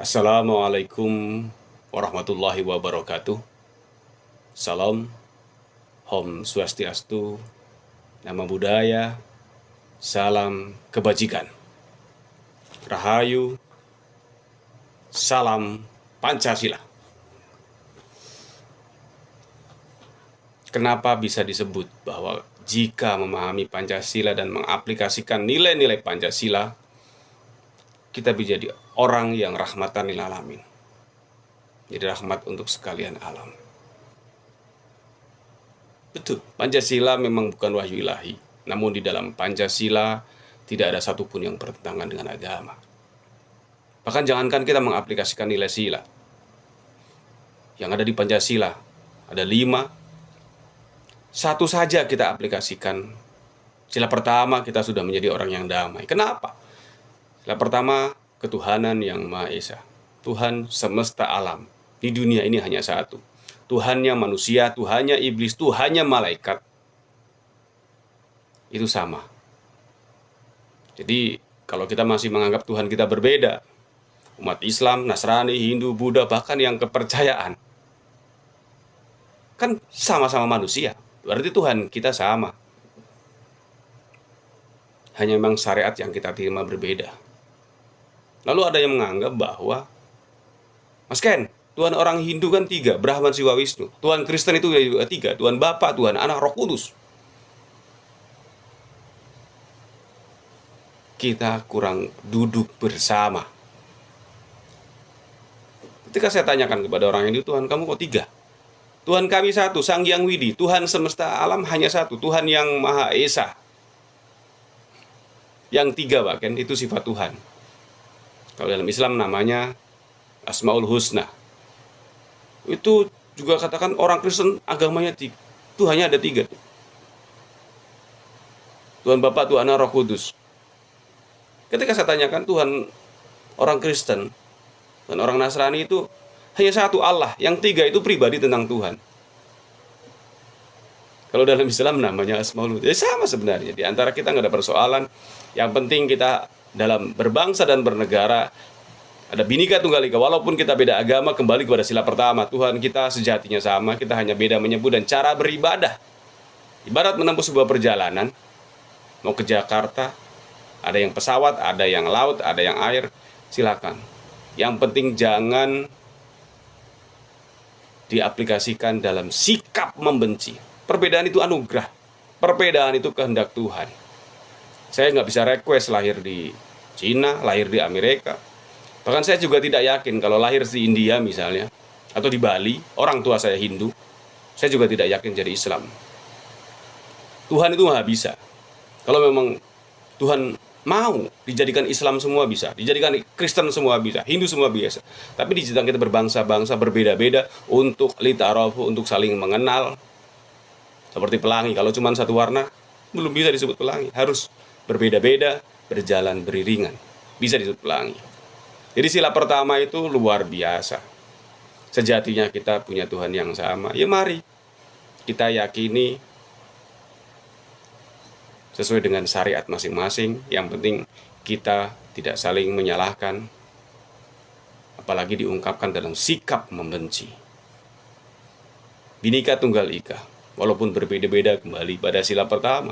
Assalamualaikum warahmatullahi wabarakatuh. Salam, Om Swastiastu, Namo Buddhaya, salam kebajikan. Rahayu, salam Pancasila. Kenapa bisa disebut bahwa jika memahami Pancasila dan mengaplikasikan nilai-nilai Pancasila, kita bisa jadi orang yang rahmatan lil alamin. Jadi rahmat untuk sekalian alam. Betul, Pancasila memang bukan wahyu ilahi. Namun di dalam Pancasila tidak ada satupun yang bertentangan dengan agama. Bahkan jangankan kita mengaplikasikan nilai sila. Yang ada di Pancasila ada 5. Satu saja kita aplikasikan. Sila pertama kita sudah menjadi orang yang damai. Kenapa? Sila pertama, ketuhanan yang Maha Esa. Tuhan semesta alam. Di dunia ini hanya satu. Tuhannya manusia, Tuhannya iblis, Tuhannya malaikat. Itu sama. Jadi kalau kita masih menganggap Tuhan kita berbeda, umat Islam, Nasrani, Hindu, Buddha, bahkan yang kepercayaan, kan sama-sama manusia. Berarti Tuhan kita sama. Hanya memang syariat yang kita terima berbeda. Lalu ada yang menganggap bahwa, Mas Ken, Tuhan orang Hindu kan 3, Brahman, Siwa, Wisnu. Tuhan Kristen itu juga 3, Tuhan Bapa, Tuhan Anak, Roh Kudus. Kita kurang duduk bersama. Ketika saya tanyakan kepada orang Hindu, Tuhan kamu kok 3? Tuhan kami satu, Sang Hyang Widi. Tuhan semesta alam hanya satu, Tuhan yang Maha Esa. Yang 3 bahkan itu sifat Tuhan. Kalau dalam Islam namanya Asmaul Husna. Itu juga katakan orang Kristen agamanya 3. Tuhannya ada 3 tuh. Tuhan Bapa, Tuhan Anak, Roh Kudus. Ketika saya tanyakan Tuhan orang Kristen dan orang Nasrani itu hanya satu Allah, yang 3 itu pribadi tentang Tuhan. Kalau dalam Islam namanya Asmaul Husna. Sama sebenarnya, di antara kita nggak ada persoalan. Yang penting kita dalam berbangsa dan bernegara ada Bhinneka Tunggal Ika. Walaupun kita beda agama, kembali kepada sila pertama. Tuhan kita sejatinya sama, kita hanya beda menyebut dan cara beribadah. Ibarat menempuh sebuah perjalanan, mau ke Jakarta, ada yang pesawat, ada yang laut, ada yang air, silakan. Yang penting jangan diaplikasikan dalam sikap membenci. Perbedaan itu anugerah, perbedaan itu kehendak Tuhan. Saya nggak bisa request lahir di Cina, lahir di Amerika. Bahkan saya juga tidak yakin kalau lahir di India misalnya, atau di Bali, orang tua saya Hindu, saya juga tidak yakin jadi Islam. Tuhan itu maha bisa. Kalau memang Tuhan mau dijadikan Islam semua bisa, dijadikan Kristen semua bisa, Hindu semua bisa. Tapi dijadikan kita berbangsa-bangsa, berbeda-beda untuk litarafu, untuk saling mengenal. Seperti pelangi, kalau cuma satu warna, belum bisa disebut pelangi. Harus berbeda-beda, berjalan beriringan, bisa disebut pelangi. Jadi sila pertama itu luar biasa. Sejatinya kita punya Tuhan yang sama. Ya mari kita yakini sesuai dengan syariat masing-masing. Yang penting kita tidak saling menyalahkan, apalagi diungkapkan dalam sikap membenci. Bhinneka Tunggal Ika, walaupun berbeda-beda, kembali pada sila pertama.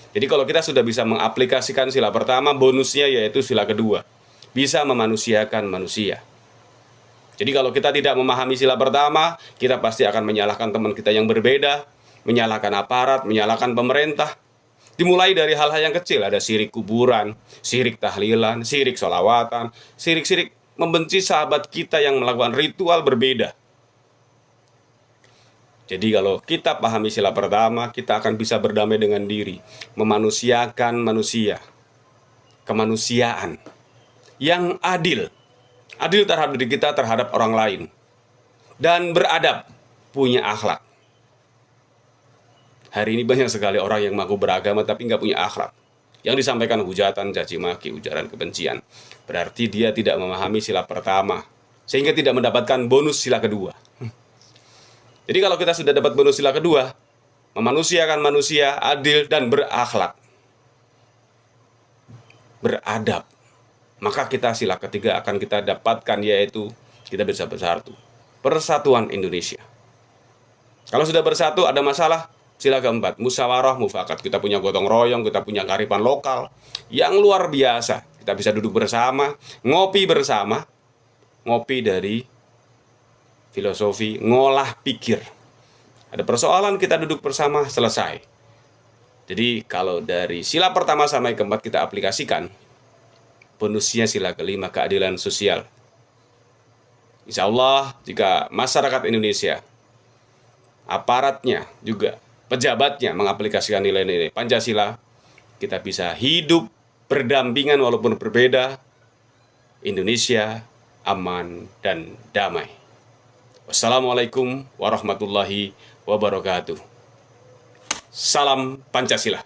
Jadi kalau kita sudah bisa mengaplikasikan sila pertama, bonusnya yaitu sila kedua, bisa memanusiakan manusia. Jadi kalau kita tidak memahami sila pertama, kita pasti akan menyalahkan teman kita yang berbeda, menyalahkan aparat, menyalahkan pemerintah. Dimulai dari hal-hal yang kecil, ada syirik kuburan, syirik tahlilan, syirik sholawatan, syirik-syirik membenci sahabat kita yang melakukan ritual berbeda. Jadi kalau kita pahami sila pertama, kita akan bisa berdamai dengan diri, memanusiakan manusia, kemanusiaan yang adil terhadap diri kita, terhadap orang lain, dan beradab, punya akhlak. Hari ini banyak sekali orang yang mengaku beragama tapi nggak punya akhlak. Yang disampaikan hujatan, caci maki, ujaran kebencian. Berarti dia tidak memahami sila pertama, sehingga tidak mendapatkan bonus sila kedua. Jadi kalau kita sudah dapat bonus sila kedua, memanusiakan manusia, adil dan berakhlak, beradab, maka kita sila ketiga akan kita dapatkan, yaitu kita bisa bersatu. Persatuan Indonesia. Kalau sudah bersatu ada masalah, sila keempat, musyawarah mufakat. Kita punya gotong royong, kita punya kearifan lokal yang luar biasa. Kita bisa duduk bersama, ngopi bersama, ngopi dari filosofi ngolah pikir. Ada persoalan, kita duduk bersama, selesai. Jadi kalau dari sila pertama sampai keempat kita aplikasikan, bonusnya sila kelima, keadilan sosial. Insya Allah jika masyarakat Indonesia, aparatnya juga, pejabatnya mengaplikasikan nilai-nilai Pancasila, kita bisa hidup berdampingan walaupun berbeda. Indonesia aman dan damai. Wassalamualaikum warahmatullahi wabarakatuh. Salam Pancasila.